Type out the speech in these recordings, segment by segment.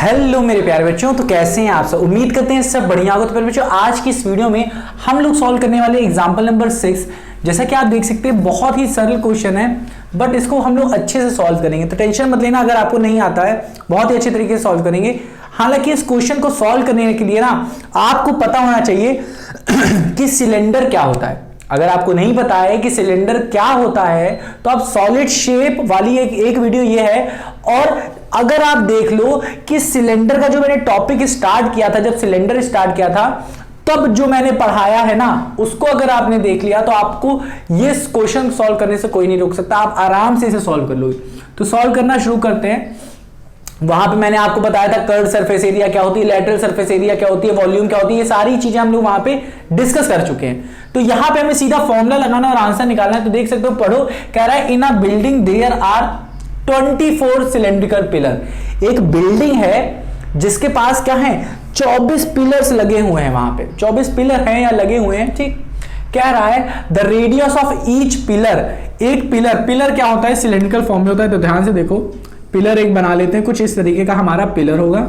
Hello मेरे प्यारे बच्चों, तो कैसे हैं आप सब। उम्मीद करते हैं सब बढ़िया होगा। तो प्यारे बच्चों, आज की इस वीडियो में हम लोग सॉल्व करने वाले एग्जांपल नंबर 6। जैसा कि आप देख सकते हैं बहुत ही सरल क्वेश्चन है, बट इसको हम लोग अच्छे से सॉल्व करेंगे। तो टेंशन मत लेना, अगर आपको नहीं आता है बहुत ही अच्छे तरीके से सॉल्व करेंगे। हालांकि इस क्वेश्चन को सॉल्व करने के लिए ना आपको पता होना चाहिए कि सिलेंडर क्या होता है। अगर आपको नहीं पता है कि सिलेंडर क्या होता है तो आप सॉलिड शेप वाली एक वीडियो ये है। और अगर आप देख लो कि सिलेंडर का जो मैंने टॉपिक स्टार्ट किया था, जब सिलेंडर स्टार्ट किया था तब जो मैंने पढ़ाया है ना, उसको अगर आपने देख लिया तो आपको ये क्वेश्चन सॉल्व करने से कोई नहीं रोक सकता। आप आराम से इसे सॉल्व कर लोगे। तो सॉल्व करना शुरू करते हैं। वहां पे मैंने आपको बताया था कर्व्ड सरफेस एरिया क्या होती है, लैटरल सरफेस एरिया क्या होती है, वॉल्यूम क्या होती है, ये सारी चीजें हम लोग वहां पे डिस्कस कर चुके हैं। तो यहां पे हमें सीधा फॉर्मूला लगाना और आंसर निकालना है। तो देख सकते हो, पढ़ो, कह रहा है in a building there are 24 cylindrical pillar. एक बिल्डिंग है जिसके पास क्या है, 24 पिलर्स लगे हुए हैं। वहां पे 24 पिलर हैं या लगे हुए हैं, ठीक। कह रहा है the radius of each pillar, एक पिलर क्या होता है, सिलेंड्रिकल फॉर्म में होता है। तो ध्यान से देखो, पिलर एक बना लेते हैं, कुछ इस तरीके का हमारा पिलर होगा,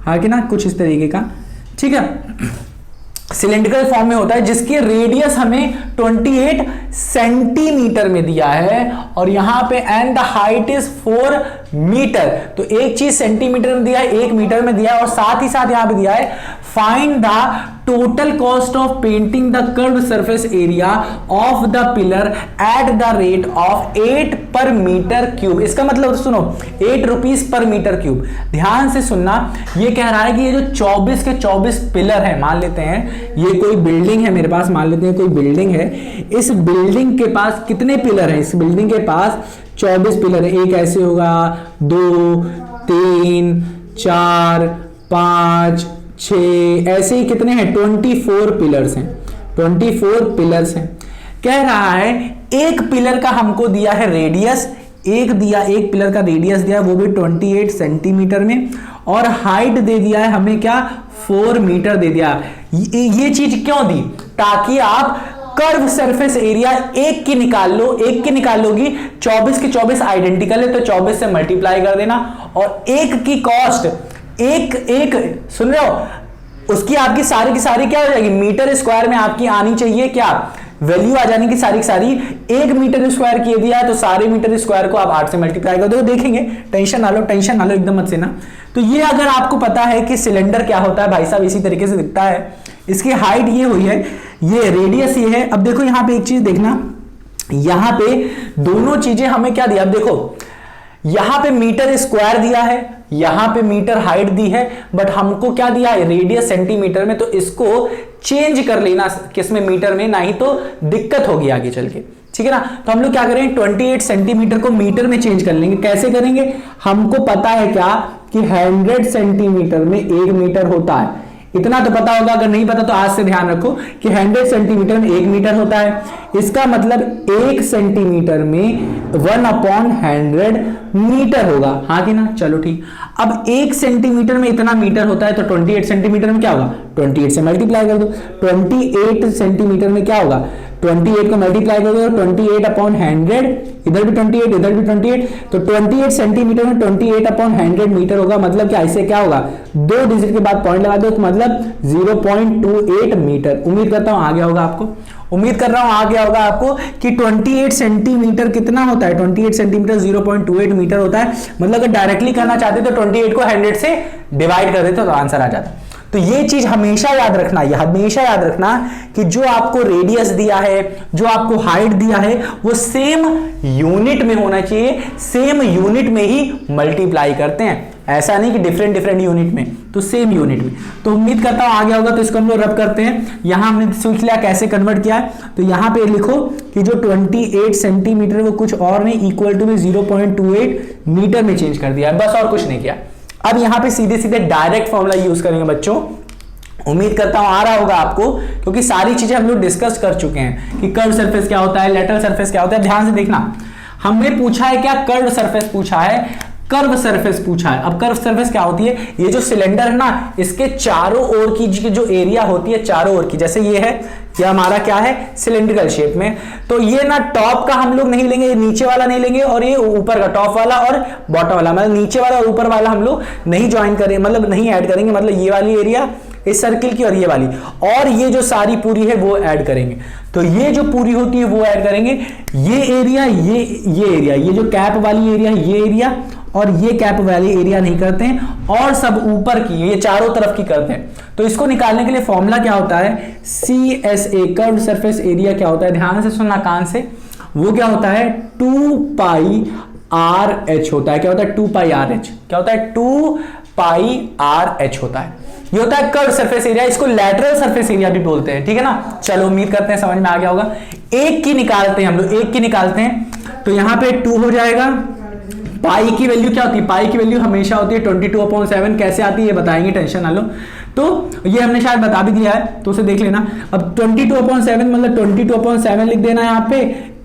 हाँ कि ना, कुछ इस तरीके का, ठीक है। सिलेंड्रिकल फॉर्म में होता है जिसकी रेडियस हमें 28 सेंटीमीटर में दिया है, और यहां पे and the height is 4 metre. तो एक चीज सेंटीमीटर में दिया है, एक मीटर में दिया है, और साथ ही साथ यहां पे दिया है find the total cost of painting the curved surface area of the pillar at the rate of 8 पर मीटर क्यूब। इसका मतलब सुनो, 8 रुपीज पर मीटर क्यूब। ध्यान से सुनना, ये कह रहा है कि ये जो 24 के 24 पिलर है, मान लेते हैं ये कोई बिल्डिंग है मेरे पास, मान लेते हैं कोई बिल्डिंग है। इस बिल्डिंग के पास कितने पिलर हैं, इस बिल्डिंग के पास 24 पिलर है। एक ऐसे होगा, 2 3 4 5 6, ऐसे ही कितने हैं, 24 पिलर्स हैं। 24 पिलर्स हैं। कह रहा है एक पिलर का हमको दिया है रेडियस, एक पिलर का रेडियस दिया है, वो भी 28 सेंटीमीटर में, और हाइट दे दिया है हमें क्या, 4 मीटर दे दिया। ये चीज क्यों दी, ताकि आप कर्व सरफेस एरिया एक की निकाल लो, एक की निकाल लोगी। 24 के 24 आइडेंटिकल है तो 24 से मल्टीप्लाई कर देना, और एक की कॉस्ट एक सुन रहे हो, उसकी आपकी सारी की सारी क्या हो जाएगी, मीटर स्क्वायर में आपकी आनी चाहिए, क्या वैल्यू आ जाने की सारी की सारी। 1 मीटर स्क्वायर किए दिया है तो सारे मीटर स्क्वायर को आप 8 से मल्टीप्लाई कर दो, देखेंगे। टेंशन ना लो एकदम मत से ना। तो ये अगर आपको पता है कि सिलेंडर क्या होता है, भाई साहब इसी तरीके से दिखता है। इसकी हाइट ये हुई है, ये रेडियस ये है। अब देखो यहां पे एक चीज देखना, यहां पे दोनों चीजें हमें क्या दिया, अब देखो यहां पे मीटर स्क्वायर दिया है, यहां पे मीटर हाइट दी है, बट हमको क्या दिया है, रेडियस सेंटीमीटर में। तो इसको चेंज कर लेना किसमें, मीटर में, नहीं तो दिक्कत होगी आगे चल के, ठीक है ना। तो हम लोग क्या करेंगे, 28 सेंटीमीटर को मीटर में चेंज कर लेंगे। कैसे करेंगे, हमको पता है क्या कि 100 सेंटीमीटर में 1 मीटर होता है, इतना तो पता होगा। अगर नहीं पता तो आज से ध्यान रखो कि 100 सेंटीमीटर में 1 मीटर होता है। इसका मतलब 1 सेंटीमीटर में 1/100 मीटर होगा, हाँ कि ना। चलो ठीक। अब 1 सेंटीमीटर में इतना मीटर होता है तो 28 सेंटीमीटर में क्या होगा, 28 से मल्टीप्लाई कर दो। 28 सेंटीमीटर में क्या होगा, 28 को मल्टीप्लाई कर दो, 28/100, इधर भी 28 इधर भी 28, तो 28 सेंटीमीटर में 28/100 मीटर होगा। मतलब क्या, इससे क्या होगा, 2 डिजिट के बाद पॉइंट लगा दो, तो मतलब 0.28 मीटर। उम्मीद करता हूं आ गया होगा आपको, उम्मीद कर रहा हूं आ गया होगा आपको कि 28 सेंटीमीटर कितना होता है, 28 सेंटीमीटर 0.28 मीटर होता है। मतलब अगर डायरेक्टली करना चाहते तो 28 को 100 से डिवाइड कर देते तो आंसर आ जाता। तो ये चीज हमेशा याद रखना, ये हमेशा याद रखना कि जो आपको रेडियस दिया है, जो आपको हाइट दिया है, वो सेम यूनिट में होना चाहिए, सेम यूनिट में ही मल्टीप्लाई करते हैं। ऐसा नहीं कि डिफरेंट यूनिट में, तो सेम यूनिट में। तो उम्मीद करता हूं आ गया होगा। तो इसको हम लोग रब करते हैं। यहां हमने सीख लिया कैसे कन्वर्ट किया है। तो यहां पे लिखो कि जो 28 सेंटीमीटर वो कुछ और नहीं, इक्वल टू में 0.28 मीटर में चेंज कर दिया है, बस और कुछ नहीं किया। अब यहां पे सीधे सीधे डायरेक्ट फॉर्मूला यूज करेंगे बच्चों। उम्मीद करता हूं आ रहा होगा आपको, क्योंकि सारी चीजें हम लोग डिस्कस कर चुके हैं कि कर्व सरफेस क्या होता है, लैटरल सरफेस क्या होता है। ध्यान से देखना, हमने पूछा है क्या, कर्व सरफेस पूछा है, कर्व सरफेस पूछा है। अब कर्व सरफेस क्या होती है, ये जो सिलेंडर है ना, इसके चारों ओर की जो एरिया होती है, चारों ओर की, जैसे ये है, ये हमारा क्या है, सिलेंड्रिकल शेप में। तो ये ना टॉप का हम लोग नहीं लेंगे, ये नीचे वाला नहीं लेंगे, और ये ऊपर का, टॉप वाला और बॉटम वाला, मतलब नीचे वाला और ऊपर वाला हम लोग नहीं ज्वाइन करेंगे, मतलब नहीं ऐड करेंगे, मतलब ये वाली एरिया इस सर्किल की और ये वाली, और ये जो सारी पूरी है वो ऐड करेंगे। तो ये जो पूरी होती है वो ऐड करेंगे, ये एरिया, ये एरिया, ये जो कैप वाली एरिया है ये एरिया, और ये कैप वाली एरिया नहीं करते हैं, और सब ऊपर की, ये चारों तरफ की करते हैं। तो इसको निकालने के लिए फॉर्मूला क्या होता है, CSA कर्व्ड सरफेस एरिया क्या होता है, ध्यान से सुनना कान से, वो क्या होता है 2 पाई RH होता है। क्या होता है 2 पाई RH, क्या होता है 2 पाई RH होता है। ये होता है कर्व सरफेस एरिया, इसको लैटरल सरफेस एरिया भी बोलते हैं, ठीक है ना। चलो उम्मीद करते हैं समझ में आ गया होगा। एक की निकालते हैं हम लोग, एक की निकालते हैं, तो यहां पे 2 हो जाएगा। पाई की वैल्यू क्या होती है, पाई की वैल्यू हमेशा होती है 22/7। कैसे आती है ये बताएंगे, टेंशन ना लो। तो ये हमने शायद बता भी दिया है, तो उसे देख लेना। अब 22/7 मतलब 22/7 लिख देना यहाँ पे।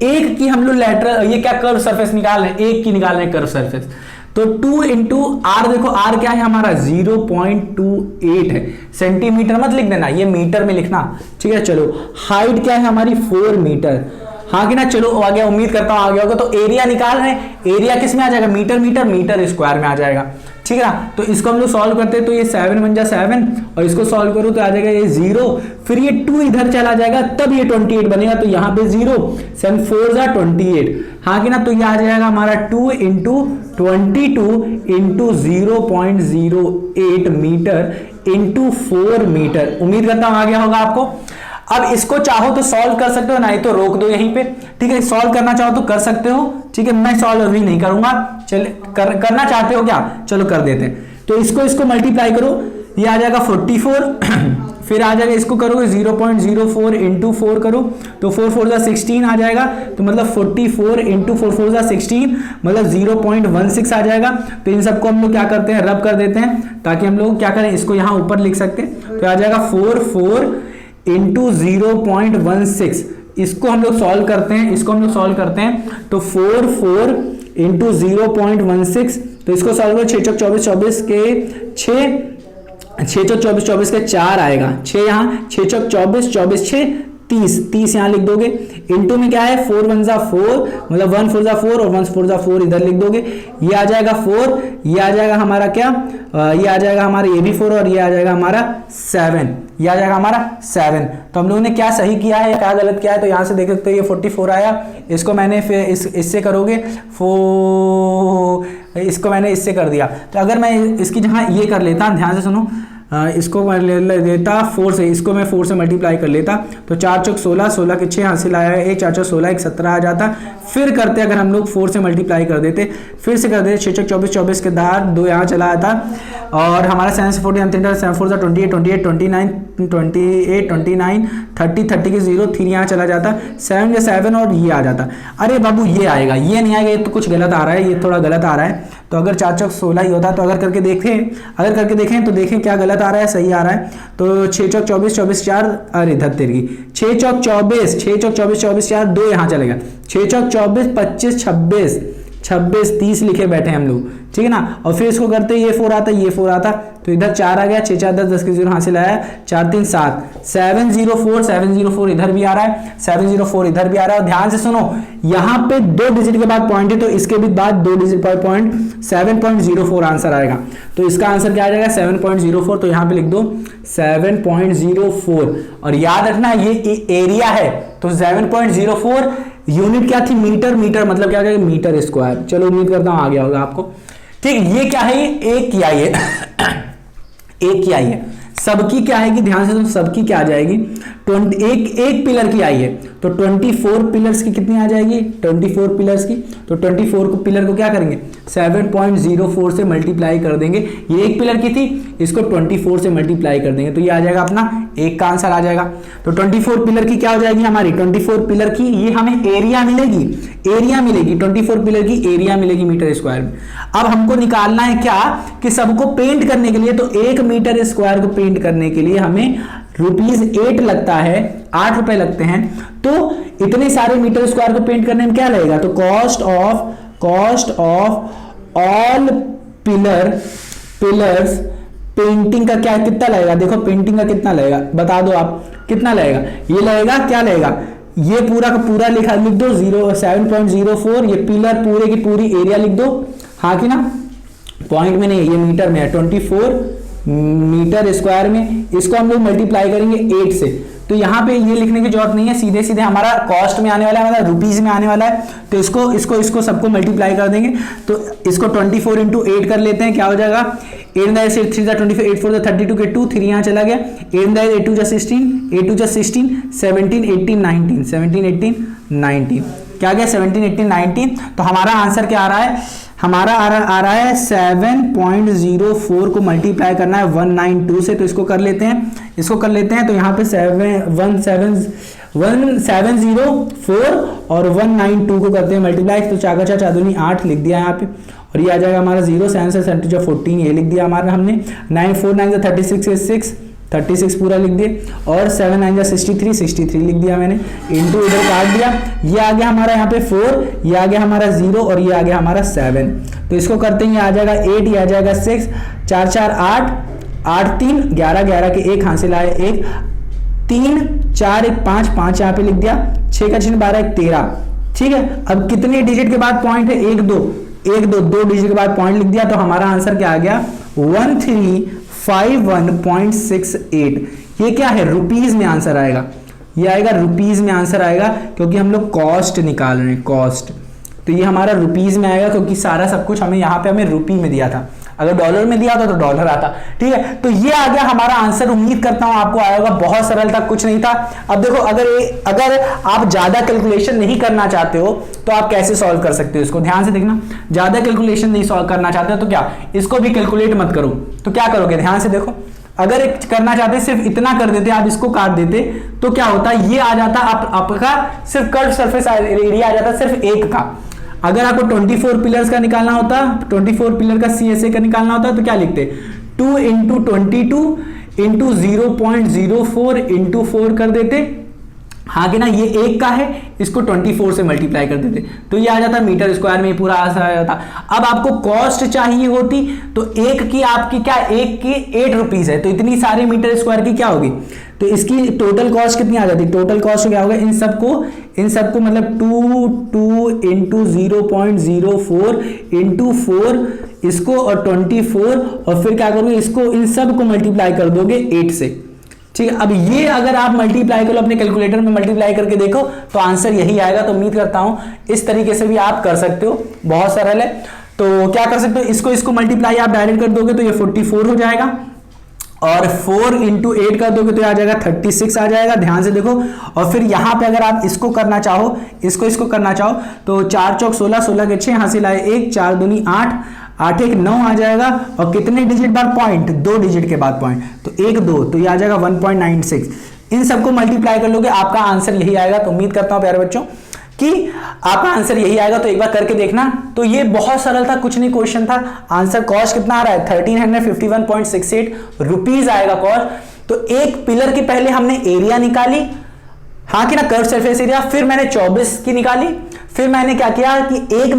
एक की हम लोग लैटरल, ये क्या कर्व सरफेस निकाल रहे हैं, एक की निकाल रहे हैं कर्व सरफेस, तो 2 इंटू R, देखो R क्या है हमारा 0.28 है, सेंटीमीटर मत लिख देना, ये मीटर में लिखना, ठीक है। चलो हाइट क्या है हमारी 4 मीटर, हाँ कि ना। चलो आ गया, उम्मीद करता हूं आ गया होगा। तो एरिया निकाल रहे हैं, एरिया किस में आ जाएगा, मीटर मीटर मीटर स्क्वायर में आ जाएगा, ठीक है ना। तो इसको हम लोग सॉल्व करते हैं, तो ये 7 बन जा 7, और इसको सॉल्व करो तो आ जाएगा ये 0, फिर ये 2 इधर चला जाएगा, तब ये 28 बनेगा, तो यहाँ पे 0, 7 4 जा 28, हाँ कि ना। तो ये आ जाएगा हमारा 2 into 22 into 0.08 metre into 4 metre. उम्मीद करता हूं आ गया होगा आपको। अब इसको चाहो तो सॉल्व कर सकते हो, नहीं तो रोक दो यहीं पे, ठीक है। सॉल्व करना चाहो तो कर सकते हो, ठीक है। मैं सॉल्व अभी नहीं करूंगा, चलिए करना चाहते हो क्या, चलो कर देते हैं। तो इसको मल्टीप्लाई करो, ये आ जाएगा 44, फिर आ जाएगा इसको करोगे 0.04 इंटू 4 करो, तो 4 4 जा 16 आ जाएगा, तो मतलब 44 इंटू 4 4 जा 16 मतलब 0.16 आ जाएगा। तो इन सबको हम लोग क्या करते हैं, रब कर देते हैं, ताकि हम लोग क्या करें, इसको यहाँ ऊपर लिख सकते हैं। तो आ जाएगा 4 इंटू 0.16, इसको हम लोग सॉल्व करते हैं, इसको हम लोग सॉल्व करते हैं, तो 4 इंटू 0.16, तो इसको सॉल्व करो, 6 24 24 के 6, 6 24 24 के 4 आएगा, 6 यहाँ, 6 24 24 6 30 यहाँ लिख दोगे। इंटू में क्या है 4 1 जा 4, मतलब 1 4 जा 4 और 1 4 जा 4 इधर लिख दोगे। ये आ जाएगा 4, ये आ जाएगा हमारा क्या, ये आ जाएगा हमारा ये भी 4, और ये आ जाएगा हमारा 7, ये आ जाएगा हमारा 7। तो हम लोगों ने क्या सही किया है, क्या गलत किया है, तो यहाँ से देख सकते हो ये 44 आया। इसको मैंने फिर इससे करोगे, इसको मैंने इससे कर दिया। तो अगर मैं इसकी जहाँ ये कर लेता, ध्यान से सुनो, इसको मैं ले लेता 4 से, इसको मैं 4 से मल्टीप्लाई कर लेता, तो 4 चौक 16, 16 के 6 हासिल आया है, 1 4 चौक 16, 1 17 आ जाता। फिर करते अगर हम लोग 4 से मल्टीप्लाई कर देते, फिर से कर देते 6 चौक 24 24 के दार 2 यहाँ चला आता, और हमारा 7 से 40 7 4 28 28 29 28 29 30 30 के 0 3 यहाँ चला जाता, 7 या 7 और ये आ जाता। अरे बाबू ये आएगा, ये नहीं आएगा, ये तो कुछ गलत आ रहा है, ये थोड़ा गलत आ रहा है। तो अगर 4 चौक 16 ही होता, तो अगर करके देखें तो देखें क्या गलत आ रहा है, सही आ रहा है। तो 6 चौक 24 24 4, अरे धत्तेर की 6 चौक 24 24 4 2 यहाँ चलेगा, 6 चौक 24 25 26 30 लिखे बैठे हम लोग, ठीक है ना। और फिर इसको करते ये 4 आता, ये 4 आता, तो इधर 4 आ गया, 6 4 10 10 के 0 हासिल आया, 4 3 7 704 इधर भी आ रहा है, 704 इधर भी आ रहा है। और ध्यान से सुनो, यहाँ पे 2 डिजिट के बाद पॉइंट है, तो इसके भी बाद 2 डिजिट पर पॉइंट 7.04 आंसर आएगा। तो इसका आंसर क्या आ जाएगा 7.04, तो यहाँ पे लिख दो 7.04। और याद रखना ये एरिया है, तो 7.04 यूनिट क्या थी, मीटर, मीटर मतलब क्या हो मीटर स्क्वायर। चलो उम्मीद करता हूं आ गया होगा आपको, ठीक। ये क्या है, एक की आई है एक की आई है, सबकी क्या आएगी, ध्यान से, तो सबकी क्या आ जाएगी, एक पिलर की आई है, तो 24 पिलर्स की कितनी आ जाएगी, 24 पिलर्स की। तो 24 को पिलर को क्या करेंगे 7.04 से मल्टीप्लाई कर देंगे, ये एक पिलर की थी, इसको 24 से मल्टीप्लाई कर देंगे, तो ये आ जाएगा अपना एक का आंसर आ जाएगा। तो 24 पिलर की क्या हो जाएगी हमारी, 24 पिलर की ये हमें एरिया मिलेगी, 24 पिलर की एरिया मिलेगी मीटर स्क्वायर में। अब हमको निकालना है क्या, कि सबको पेंट करने के लिए, तो 1 मीटर स्क्वायर को पेंट करने के लिए हमें ₹8 लगता है, 8 रुपए लगते हैं। तो इतने सारे मीटर स्क्वायर को पेंट करने में क्या लगेगा, तो cost of all pillars painting का क्या कितना लगेगा, देखो पेंटिंग का कितना लगेगा बता दो आप, कितना लगेगा, ये लगेगा क्या लगेगा, ये पूरा का पूरा लिख दो 7.04, ये पिलर पूरे की पूरी एरिया लिख दो, हाँ कि ना, पॉइंट में नहीं, ये मीटर में है, 24 मीटर स्क्वायर में, इसको हम लोग मल्टीप्लाई करेंगे 8 से, तो यहाँ पे ये लिखने की जरूरत नहीं है, सीधे सीधे हमारा कॉस्ट में आने वाला है, मतलब रुपीज में आने वाला है, तो इसको सबको मल्टीप्लाई कर देंगे, तो इसको 24 इंटू 8 कर लेते हैं, क्या हो जाएगा, 8 3 24, 8 4 32 के 2, 3 यहाँ चला गया, 8 2 16, 8 2 16, 17 18 19, 17 18 19, क्या गया 17 18 19, तो हमारा आंसर क्या आ रहा है, हमारा आ रहा है 7.04 को मल्टीप्लाई करना है 192 से, तो इसको कर लेते हैं, तो यहाँ पे 1704 और 192 को करते हैं मल्टीप्लाई, तो 4 4 4 दूनी 8 लिख दिया यहाँ पे, और ये आ जाएगा हमारा 0 7 से 14 ये लिख दिया हमारा हमने, 9 4 9 36 36 पूरा लिख दिए, और 7 9 63 लिख दिया मैंने, इंटू इधर काट दिया, ये आ गया हमारा यहाँ पे 4, ये आ गया हमारा 0 और ये आ गया हमारा 7, तो इसको करते हैं, ये आ जाएगा 8, ये आ जाएगा 6, 4 4 8 8 3 11 11 के 1 हासिल आए 1, 3 4 1 5 5 यहाँ पे लिख दिया, 6 का चिन्ह 12 1 13, ठीक है। अब कितने डिजिट के बाद पॉइंट है, 1 2 2 डिजिट के बाद पॉइंट लिख दिया, तो हमारा आंसर क्या आ गया 1351.68, ये क्या है रुपीज में आंसर आएगा, ये आएगा रुपीज में आंसर आएगा, क्योंकि हम लोग कॉस्ट निकाल रहे हैं, कॉस्ट, तो ये हमारा रुपीज में आएगा, क्योंकि सारा सब कुछ हमें यहाँ पे हमें रुपी में दिया था, अगर डॉलर में दिया होता तो डॉलर आता, ठीक है। तो ये आ गया हमारा आंसर, उम्मीद करता हूं आपको आया होगा, बहुत सरल था, कुछ नहीं था। अब देखो अगर आप ज्यादा कैलकुलेशन नहीं करना चाहते हो तो आप कैसे सॉल्व कर सकते हो, इसको ध्यान से देखना, ज्यादा कैलकुलेशन नहीं सॉल्व करना चाहते हो तो क्या, इसको भी कैलकुलेट मत करो, तो क्या करोगे, ध्यान से देखो, अगर एक करना चाहते सिर्फ इतना कर देते, आप इसको काट देते तो क्या होता, ये आ जाता आपका सिर्फ कर्व सरफेस एरिया आ जाता सिर्फ एक का। अगर आपको 24 पिलर्स का निकालना होता, 24 पिलर का CSA का निकालना होता तो क्या लिखते, 2 इंटू 22 इंटू 0.04 इंटू 4 कर देते, हाँ कि ना, ये एक का है, इसको 24 से मल्टीप्लाई कर देते तो ये आ जाता मीटर स्क्वायर में पूरा आंसर आ जाता। अब आपको कॉस्ट चाहिए होती तो एक की आपकी क्या, एक की 8 रुपीज है, तो इतनी सारे मीटर स्क्वायर की क्या होगी, तो इसकी टोटल कॉस्ट कितनी आ जाती, टोटल कॉस्ट क्या होगा, इन सबको मतलब 2 इंटू 0.04 इंटू 4 इसको और 24 और फिर क्या करोगे, इसको इन सब को मल्टीप्लाई कर दोगे 8 से, ठीक है। अब ये अगर आप मल्टीप्लाई करो अपने कैलकुलेटर में मल्टीप्लाई करके देखो तो आंसर यही आएगा। तो उम्मीद करता हूं इस तरीके से भी आप कर सकते हो, बहुत सरल है। तो क्या कर सकते हो, इसको मल्टीप्लाई आप डायरेक्ट कर दोगे तो ये 44 हो जाएगा, और 4 इंटू 8 कर दोगे तो आ जाएगा 36 आ जाएगा, ध्यान से देखो। और फिर यहाँ पे अगर आप इसको करना चाहो, इसको करना चाहो तो 4 चौक 16, 16 के 6 हासिल आए 1, 4 दूनी 8, 8 1 9 आ जाएगा, और कितने डिजिट बाद पॉइंट, 2 डिजिट के बाद पॉइंट, तो 1 2, तो ये आ जाएगा 1.96। इन सबको मल्टीप्लाई कर लोगे आपका आंसर यही आएगा। तो उम्मीद करता हूं प्यारे बच्चों कि आपका आंसर यही आएगा, तो एक बार करके देखना। तो ये बहुत सरल था, कुछ नहीं क्वेश्चन था। आंसर कॉस्ट कितना आ रहा है, 1351.68 रुपीज आएगा कॉस्ट। तो एक पिलर की पहले हमने एरिया निकाली, हाँ कि ना, कर्व सरफेस एरिया, फिर मैंने 24 की निकाली, फिर मैंने क्या किया कि 1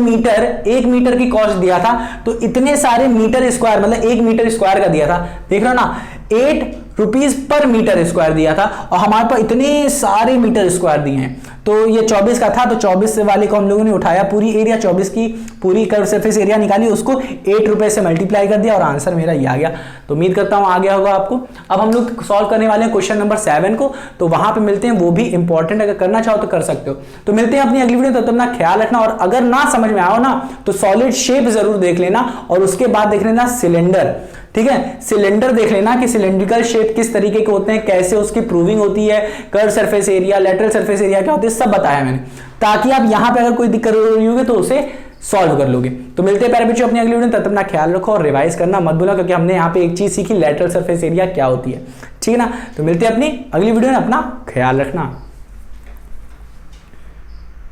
मीटर की कॉस्ट दिया था, तो इतने सारे मीटर स्क्वायर, मतलब 1 मीटर स्क्वायर का दिया था, देख रहे हो ना, 8 रुपीज पर मीटर स्क्वायर दिया था, और हमारे पास इतने सारे मीटर स्क्वायर दिए हैं। तो ये 24 का था, तो 24 वाले को हम लोगों ने उठाया, पूरी एरिया 24 की पूरी कर्व सरफेस एरिया निकाली, उसको 8 रुपए से मल्टीप्लाई कर दिया और आंसर मेरा ये आ गया। तो उम्मीद करता हूं आ गया होगा आपको। अब हम लोग सॉल्व करने वाले हैं क्वेश्चन नंबर 7 को, तो वहां पे मिलते हैं, वो भी इंपॉर्टेंट, अगर करना चाहो तो कर सकते हो। तो मिलते हैं अपनी अगली वीडियो, तब तक अपना ख्याल रखना, और अगर ना समझ में आओ ना तो सॉलिड शेप जरूर देख लेना, और उसके बाद देख लेना सिलेंडर, ठीक है, सिलेंडर देख लेना कि सिलेंड्रिकल शेप किस तरीके के होते हैं, कैसे उसकी प्रूविंग होती है, curve surface area, lateral surface area क्या होती है, सब बताया मैंने, ताकि आप यहां पे अगर कोई दिक्कत हो रही होगी तो उसे सॉल्व कर लोगे। तो मिलते हैं प्यारे बच्चों अपनी अगली वीडियो में, तब तक अपना ख्याल रखो और रिवाइज करना मत भूलो, क्योंकि हमने यहाँ पे एक चीज सीखी, लेटरल सरफेस एरिया क्या होती है, ठीक है ना। तो मिलते हैं अपनी अगली वीडियो में, अपना ख्याल रखना।